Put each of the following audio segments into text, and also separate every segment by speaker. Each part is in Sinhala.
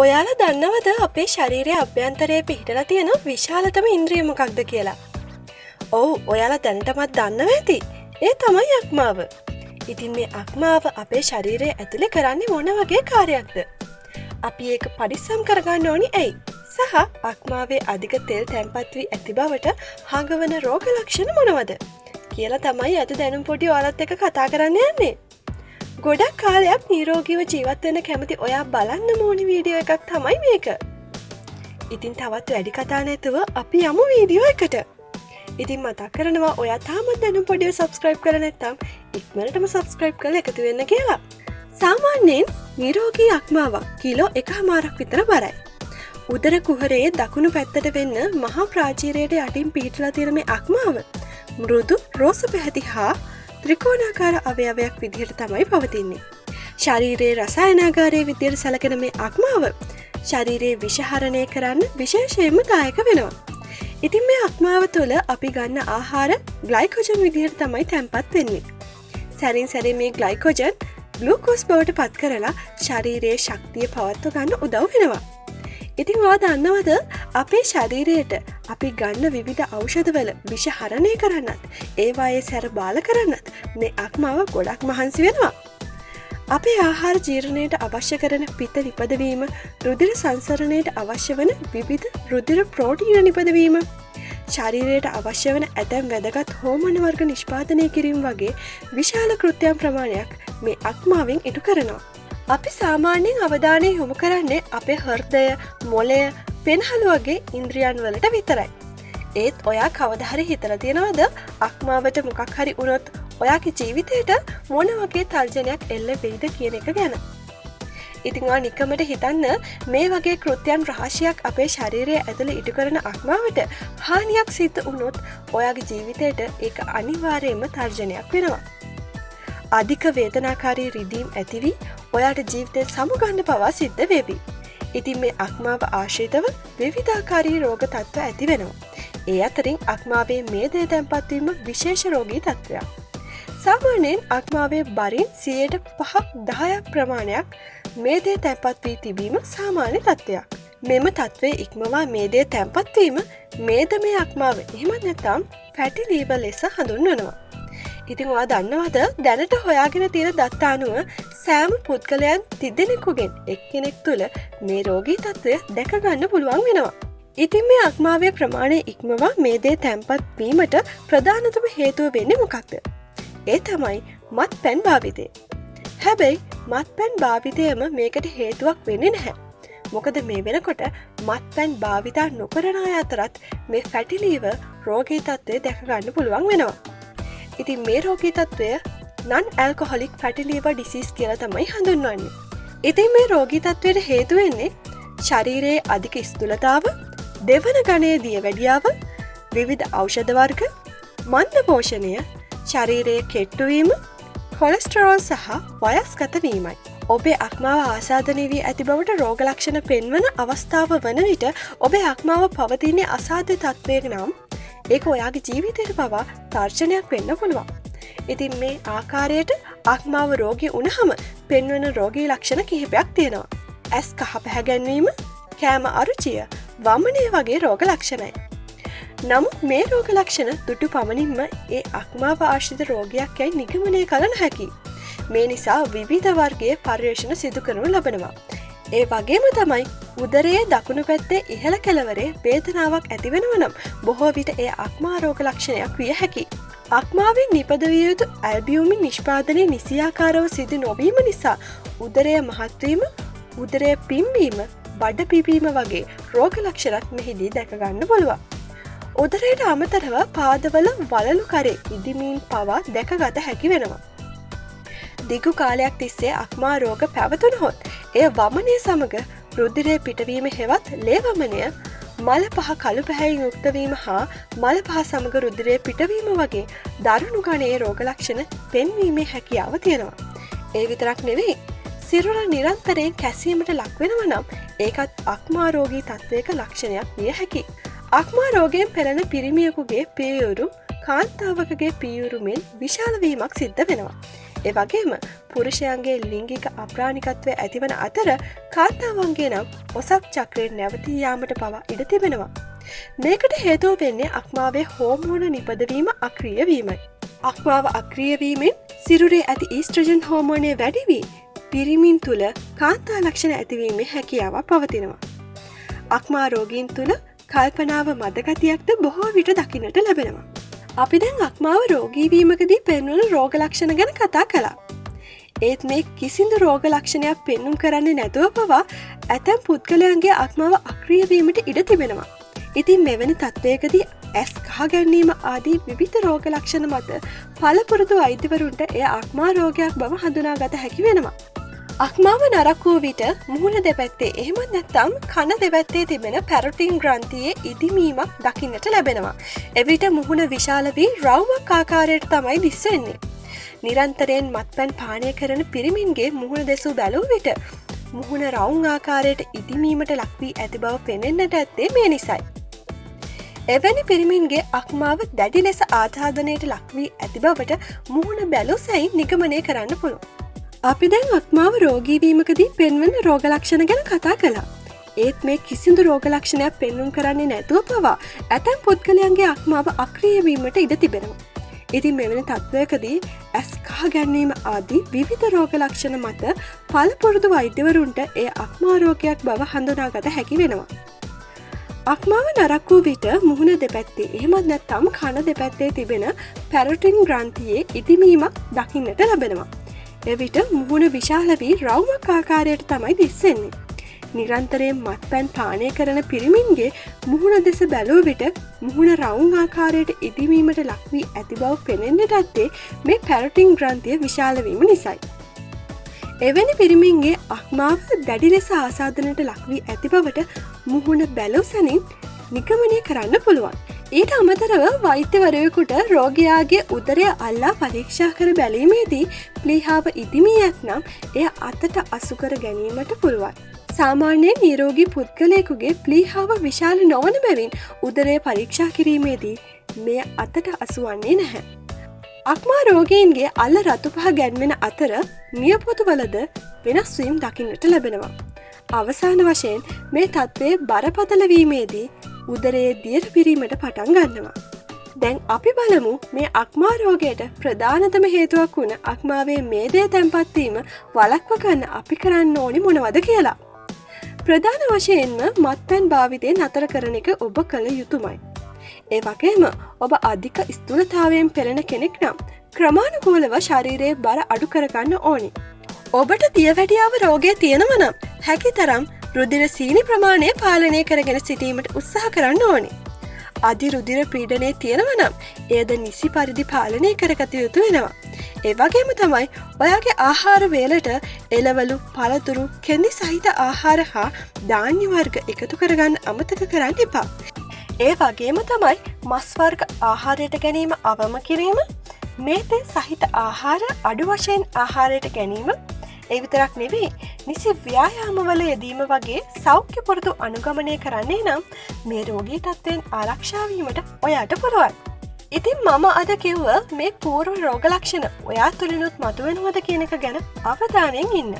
Speaker 1: ඔයාලා දන්නවද අපේ ශරීරයේ අභ්‍යන්තරයේ පිහිටලා තියෙන විශාලතම ඉන්ද්‍රිය මොකක්ද කියලා? ඔව්, ඔයාලා දැනටමත් දන්නවා ඇති. ඒ තමයි අක්මාව. ඉතින් මේ අක්මාව අපේ ශරීරයේ ඇතුලේ කරන්නේ මොන වගේ කාර්යයක්ද? අපි ඒක පරිස්සම් කරගන්න ඕනි ඇයි? සහ අක්මාවේ අධික තෙල් තැන්පත් වී ඇති බවට හඟවන රෝග ලක්ෂණ මොනවද? කියලා තමයි අද දැනුම් පොඩි ඔයාලත් එක්ක කතා කරන්න යන්නේ. ගොඩක් කාලයක් නිරෝගීව ජීවත් වෙන්න කැමති ඔයා බලන්න ඕනි වීඩියෝ එකක් තමයි මේක. ඉතින් තවත් වැඩි කතා නැතුව අපි යමු වීඩියෝ එකට. ඉතින් මතක් කරනවා ඔයා තාමත් දැනුම් පොඩිව සබ්ස්ක්‍රයිබ් කරලා නැත්නම් ඉක්මනටම සබ්ස්ක්‍රයිබ් කරලා එකතු වෙන්න කියලා. සාමාන්‍යයෙන් නිරෝගී අක්මාවක් කිලෝ 1.5ක් විතර බරයි. උදර කුහරයේ දකුණු පැත්තට වෙන්න මහා ප්‍රාචීරයට යටින් පිහිටලා තියෙන මේ අක්මාව මෘදු රෝස පැහැති හා ත්‍රිකෝණාකාර අවයවයක් විදිහට තමයි පවතින්නේ. ශරීරයේ රසායනාගාරයේ විදිහට සැලකෙන මේ අක්මාව ශරීරයේ විෂහරණය කරන්න විශේෂයෙන්ම දායක වෙනවා. ඉතින් මේ අක්මාව තුළ අපි ගන්න ආහාර ග්ලයිකෝජන් විදිහට තමයි තැන්පත් වෙන්නේ. සැරින් සැරේ මේ ග්ලයිකෝජන් ග්ලූකෝස් බවට පත් කරලා ශරීරයේ ශක්තිය පවත්ව ගන්න උදව් වෙනවා. ඉතින් ඔයා දන්නවද අපේ ශරීරයට අපි ගන්න විවිධ ඖෂධවල විෂ හරණය කරන්නත් ඒවායේ සැර බාල කරන්නත් මේ අක්මාව ගොඩක් මහන්සි වෙනවා. අපේ ආහාර ජීර්ණයට අවශ්‍ය කරන පිත්ත නිපදවීම, රුධිර සංසරණයට අවශ්‍ය වන විවිධ රුධිර ප්‍රෝටීන නිපදවීම, ශරීරයට අවශ්‍ය වන ඇතැම් වැදගත් හෝමෝන වර්ග නිෂ්පාදනය කිරීම වගේ විශාල කෘත්‍යයන් ප්‍රමාණයක් මේ අක්මාවෙන් ඉටු කරනවා. අපි සාමාන්‍යයෙන් අවධානය යොමු කරන්නේ අපේ හෘදය, මොළය, පෙනහළු වගේ ඉන්ද්‍රියන් වලට විතරයි. ඒත් ඔයා කවදා හරි හිතලා තියෙනවද අක්මාවට මොකක් හරි වුණොත් ඔයාගේ ජීවිතේට මොන වගේ තර්ජනයක් එල්ල වෙයිද කියන එක ගැන? ඉතින් ඔයා නිකමට හිතන්න මේ වගේ කෘත්‍යයන් රහසියක් අපේ ශරීරයේ ඇතුළේ ඉටු කරන අක්මාවට හානියක් සිද්ධ වුණොත් ඔයාගේ ජීවිතේට ඒක අනිවාර්යයෙන්ම තර්ජනයක් වෙනවා. අධික වේදනාකාරී රිදීම් ඇති වී ඔයාට ජීවිතේ සමුගන්න පවා සිද්ධ වෙවි. ඉතින් මේ අක්මාව ආශ්‍රිතව විවිධාකාරී රෝග තත්ත්ව ඇති වෙනවා. ඒ අතරින් අක්මාවේ මේදය තැන්පත් වීම විශේෂ රෝගී තත්ත්වයක්. සාමාන්‍යයෙන් අක්මාවේ බරින් 5-10ක් ප්‍රමාණයක් මේදය තැන්පත් වී තිබීම සාමාන්‍ය තත්ත්වයක්. මෙම තත්ත්වය ඉක්මවා මේදය තැන්පත් වීම මේදමය අක්මාව එහෙමත් නැත්නම් ෆැටි ලීවර් ලෙස හඳුන්වනවා. ඉතින් ඔයා දන්නවද දැනට හොයාගෙන තියෙන දත්ත අනුව සෑම පුද්ගලයන් 30 දෙනෙකුගෙන් එක්කෙනෙක් තුළ මේ රෝගී තත්ත්වය දැක ගන්න පුළුවන් වෙනවා. ඉතින් මේ අක්මාවේ ප්‍රමාණය ඉක්මවා මේදේ තැන්පත් වීමට ප්‍රධානතම හේතුව වෙන්නේ මොකක්ද? ඒ තමයි මත්පැන් භාවිතය. හැබැයි මත්පැන් භාවිතයම මේකට හේතුවක් වෙන්නේ නැහැ. මොකද මේ වෙනකොට මත්පැන් භාවිතා නොකරන අය අතරත් මේ ෆැටි ලීවර් රෝගී තත්ත්වය දැක ගන්න පුළුවන් වෙනවා. ඉතින් මේ රෝගී තත්ත්වය non alcoholic fatty liver disease කියලා තමයි හඳුන්වන්නේ. ඉතින් මේ රෝගී තත්ත්වයට හේතු වෙන්නේ ශරීරයේ අධික ස්ථූලතාව, දෙවන ගණයේ දියවැඩියාව, විවිධ ඖෂධ වර්ග, මන්ද පෝෂණය, ශරීරයේ කෙට්ටු වීම, කොලෙස්ටරෝල් සහ වයස්ගත වීමයි. ඔබේ අක්මාව ආසාදනය වී ඇති බවට රෝග ලක්ෂණ පෙන්වන අවස්ථාව වන විට ඔබේ අක්මාව පවතින්නේ අසාධ්‍ය තත්ත්වයක නම් ඒක ඔයාගේ ජීවිතයට පවා තර්ජනයක් වෙන්න පුළුවන්. ඉතින් මේ ආකාරයට අක්මාව රෝගී වුණහම පෙන්වන රෝගී ලක්ෂණ කිහිපයක් තියෙනවා. ඇස් කහ පැහැගැන්වීම, කෑම අරුචිය, වමනය වගේ රෝග ලක්ෂණයි. නමුත් මේ රෝග ලක්ෂණ දුටු පමණින්ම ඒ අක්මාව ආශ්‍රිත රෝගයක් යයි නිගමනය කළ නොහැකි. මේ නිසා විවිධ වර්ගයේ පර්යේෂණ සිදු කරනු ලබනවා. ඒ වගේම තමයි උදරයේ දකුණු පැත්තේ ඉහළ කෙළවරේ වේදනාවක් ඇතිවෙනව නම් බොහෝ විට ඒ අක්මා රෝග ලක්ෂණයක් විය හැකි. අක්මාවෙන් නිපදවිය යුතු ඇල්බියුමින් නිෂ්පාදනය නිසියාකාරව සිදු නොවීම නිසා උදරය මහත්වීම, උදරය පිම්බීම, බඩ පිපීම වගේ රෝග ලක්ෂණත් මෙහිදී දැක ගන්න පුළුවන්. උදරයට අමතරව පාදවල වලලු කරේ ඉදිමීන් පවා දැකගත හැකි වෙනවා. දිගු කාලයක් තිස්සේ අක්මා රෝග පැවතුනහොත් එය වමනය සමග රුධිරය පිටවීම හෙවත් ලේ වමනය, මල පහ කළු පැහැයෙන් යුක්තවීම හා මල පහ සමග රුධිරය පිටවීම වගේ දරුණු ගණයේ රෝග ලක්ෂණ පෙන්වීමේ හැකියාව තියෙනවා. ඒ විතරක් නෙවෙයි, සිරුර නිරන්තරයෙන් කැසීමට ලක්වෙනව නම් ඒකත් අක්මා රෝගී තත්ත්වයක ලක්ෂණයක් විය හැකි. අක්මා රෝගයෙන් පෙළෙන පිරිමියෙකුගේ පියයුරු කාන්තාවකගේ පියයුරු මෙන් විශාල වීමක් සිද්ධ වෙනවා. එවගේම පුරුෂයන්ගේ ලිංගික අප්‍රාණිකත්වය ඇතිවන අතර කාන්තාවන්ගේ නම් ඔසක් චක්‍රයෙන් නැවතී යාමට පවා ඉඩ තිබෙනවා. මේකට හේතුව වෙන්නේ අක්මාවේ හෝමෝන නිපදවීම අක්‍රියවීමයි. අක්මාව අක්‍රියවීමෙන් සිරුරේ ඇති ඊස්ට්‍රජන් හෝමෝනය වැඩි වී පිරිමින් තුළ කාන්තා ලක්ෂණ ඇතිවීමේ හැකියාවක් පවතිනවා. අක්මා රෝගීන් තුළ කල්පනාව මදගතියක්ද බොහෝ විට දකින්නට ලැබෙනවා. අපි දැන් අක්මාව රෝගීවීමකදී පෙන්වන රෝග ලක්ෂණ ගැන කතා කළා. ඒත් මේ කිසිදු රෝග ලක්ෂණයක් පෙන්නුම් කරන්නේ නැතුව පවා ඇතැම් පුද්ගලයන්ගේ අක්මාව අක්‍රියවීමට ඉඩ තිබෙනවා. ඉතින් මෙවැනි තත්ත්වයකදී ඇස් කහ ගැනීම ආදී විවිධ රෝග ලක්ෂණ මත පළපුරුදු වෛද්‍යවරුන්ට එය අක්මා රෝගයක් බව හඳුනාගත හැකි වෙනවා. අක්මාව නරක් වූ විට මුහුණ දෙපැත්තේ එහෙමත් නැත්නම් කන දෙපැත්තේ තිබෙන පැරොටින් ග්‍රන්ථියේ ඉදිමීමක් දකින්නට ලැබෙනවා. එවිට මුහුණ විශාල වී රවුමක් ආකාරයට තමයි දිස්වෙන්නේ. නිරන්තරයෙන් මත්පැන් පානය කරන පිරිමින්ගේ මුහුණ දෙසූ බැලූ විට මුහුණ රවුම් ආකාරයට ඉදිමීමට ලක්වී ඇති බව පෙනෙන්නට ඇත්තේ මේ නිසයි. එවැනි පිරිමින්ගේ අක්මාව දැඩි ලෙස ආච්ඡාදනයට ලක්වී ඇති බවට මුහුණ බැලූ සැයින් නිගමනය කරන්න පුළුවන්. අපි දැන් අක්මාව රෝගීවීමකදී පෙන්වන රෝග ලක්ෂණ ගැන කතා කළා. ඒත් මේ කිසිදු රෝග ලක්ෂණයක් පෙන්නුම් කරන්නේ නැතුව පවා ඇතැම් පුද්ගලයන්ගේ අක්මාව අක්‍රියවීමට ඉඩ තිබෙනවා. ඉතින් මෙවැනි තත්ත්වයකදී ඇස් කහ ගැනීම ආදී විවිධ රෝග ලක්ෂණ මත පළපුරුදු වෛද්‍යවරුන්ට එය අක්මා රෝගයක් බව හඳුනාගත හැකි වෙනවා. අක්මාව නරක් වූ විට මුහුණ දෙපැත්තේ එහෙමත් නැත්නම් කන දෙපැත්තේ තිබෙන පැරොටින් ග්‍රන්ථියේ ඉදිමීමක් දකින්නට ලැබෙනවා. එවිට මුහුණ විශාල වී රවුමක් ආකාරයට තමයි දිස්වෙන්නේ. නිරන්තරයෙන් මත්පැන් පානය කරන පිරිමින්ගේ මුහුණ දෙස බැලූ විට මුහුණ රවුම් ආකාරයට ඉදිමීමට ලක්වී ඇති බව පෙනෙන්නට ඇත්තේ මේ පැරොටින් ග්‍රන්ථිය විශාලවීම නිසයි. එවැනි පිරිමින්ගේ අක්මාව දැඩි ලෙස ආසාදනයට ලක්වී ඇති බවට මුහුණ බැලූ සැනින් නිගමනය කරන්න පුළුවන්. ඊට අමතරව වෛද්‍යවරයෙකුට රෝගයාගේ උදරය අල්ලා පරීක්ෂා කර බැලීමේදී ප්ලීහාව ඉදිමී ඇත්නම් එය අතට අසුකර ගැනීමට පුළුවන්. සාමාන්‍යයෙන් නිරෝගී පුද්ගලයෙකුගේ ප්ලීහාව විශාල නොවන බැවින් උදරය පරීක්ෂා කිරීමේදී මෙය අතට අසුවන්නේ නැහැ. අක්මා රෝගීන්ගේ අල්ල රතුපහ ගැන්වෙන අතර නියපොතුවලද වෙනස්වීම් දකින්නට ලැබෙනවා. අවසාන වශයෙන් මේ තත්ත්වය බරපතලවීමේදී උදරයේ දියර පිරීමට පටන් ගන්නවා. දැන් අපි බලමු මේ අක්මා රෝගයට ප්‍රධානතම හේතුවක් වුණ අක්මාවේ මේදය තැන්පත්වීම වළක්ව ගන්න අපි කරන්න ඕනි මොනවද කියලා. ප්‍රධාන වශයෙන්ම මත්පැන් භාවිතය නතර කරන එක ඔබ කළ යුතුමයි. ඒ වගේම ඔබ අධික ස්ථූලතාවයෙන් පෙළෙන කෙනෙක් නම් ක්‍රමානුකූලව ශරීරයේ බර අඩු කරගන්න ඕනි. ඔබට දියවැඩියාව රෝගය තියෙනව නම් හැකි තරම් රුධිර සීනි ප්‍රමාණය පාලනය කරගෙන සිටීමට උත්සාහ කරන්න ඕනි. අධි රුධිර පීඩනය තියෙනව නම් එයද නිසි පරිදි පාලනය කරගත යුතු වෙනවා. ඒ වගේම තමයි ඔයාගේ ආහාර වේලට එළවලු, පළතුරු, කෙඳි සහිත ආහාර හා ධාන්‍ය වර්ග එකතු කරගන්න අමතක කරන්න එපා. ඒ වගේම තමයි මස් වර්ග ආහාරයට ගැනීම අවම කිරීම, මේතේ සහිත ආහාර අඩු වශයෙන් ආහාරයට ගැනීම, ඒ විතරක් නෙවෙයි නිසි ව්‍යායාමවල යෙදීම වගේ සෞඛ්‍ය පුරුදු අනුගමනය කරන්නේ නම් මේ රෝගී තත්ත්වයෙන් ආරක්ෂා වීමට ඔයාට පුළුවන්. ඉතින් මම අද කිව්ව මේ පූර්ව රෝග ලක්ෂණ ඔයා තුළිනුත් මතුවෙනවද කියන එක ගැන අවධානයෙන් ඉන්න.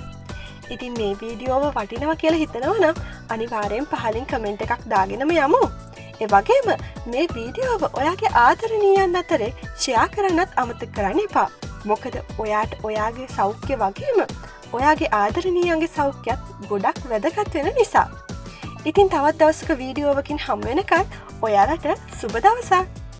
Speaker 1: ඉතින් මේ වීඩියෝව වටිනවා කියලා හිතනවා නම් අනිවාර්යෙන් පහලින් කමෙන්ට් එකක් දාගෙනම යමු. ඒ වගේම මේ වීඩියෝව ඔයාගේ ආදරණීයයන් අතරේ ෂෙයා කරන්නත් අමතක කරන්න එපා. මොකද ඔයාට ඔයාගේ සෞඛ්‍ය වගේම ඔයාගේ ආදරණීයන්ගේ සෞඛ්‍යත් ගොඩක් වැදගත් වෙන නිසා. ඉතින් තවත් දවසක වීඩියෝවකින් හමු වෙනකන් ඔයාලට සුබ දවසක්.